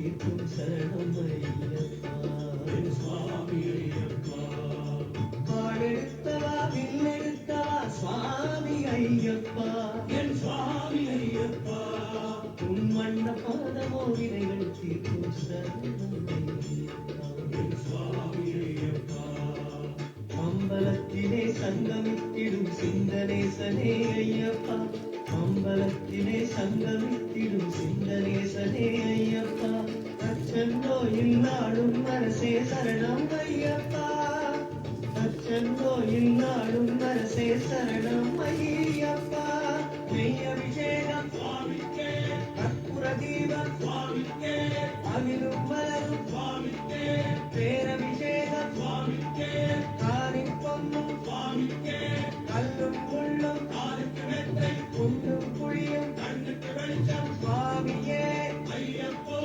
தீர்க்கும் சரணம் ஐயப்பா. என் சுவாமி ஐயப்பா. வாழெடுத்தவா வில்லெடுத்தவா சுவாமி ஐயப்பா. என் சுவாமி ஐயப்பா. உன் வண்ண பாதமோ வினைகள் தீர்க்கும் சரணம் ஐயப்பா. என் சுவாமி ஐயப்பா. அம்பலத்திலே சங்கமித்திடும் சிந்தனேசனே ஐயப்பா. அம்பலத்திலே சங்கமித்திடும் சிந்தனேசனே ஐயப்பா. அச்சந்தோயில் நாடும் அரசே சரணம் ஐயப்பா. அச்சந்தோயில் நாடும் அரசே சரணம் ஐயப்பா. நெய் அபிஷேகம் சுவாமிக்கே. கற்பூர தீபம் சுவாமிக்கே. அகிலும் மலரும் சுவாமிக்கே. பேரபிஷேகம் சுவாமிக்கே. காரின் பொன்னும் சுவாமிக்கே. கல்லும் முள்ளும் காலுக்கு மெத்தை. குண்டும் குழியும் கண்ணுக்கு வெளிச்சம். சுவாமியே ஐயப்போ.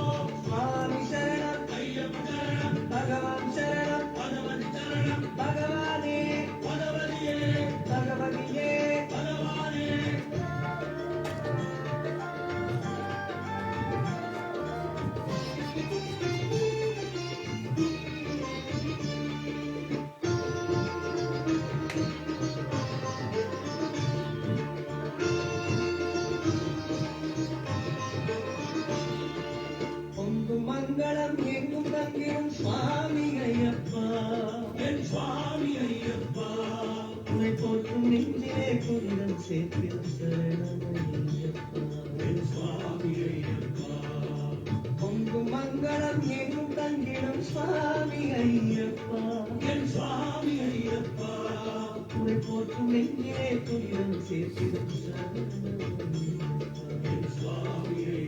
சுவாமி சரணம் ஐயப்ப சரணம். பகவான் சரணம் பகவதி சரணம். பகவானே பகவதியே. பகவதியே. பகவானே. பொங்கும் மங்களம் எங்கும் தங்கிடும் சுவாமி ஐயப்பா. என் சுவாமி ஐயப்பா. உன்னை போற்றும் நெஞ்சிலே புனிதம் சேர்ப்பிடும் சரணம் ஐயப்பா. என் சுவாமி ஐயப்பா. பொங்கும் மங்களம் எங்கும் தங்கிடும் சுவாமி ஐயப்பா. என் சுவாமி ஐயப்பா. உன்னை போற்றும் நெஞ்சிலே புனிதம் சேர்ப்பிடும் சரணம் ஐயப்பா. என் சுவாமி ஐயப்பா.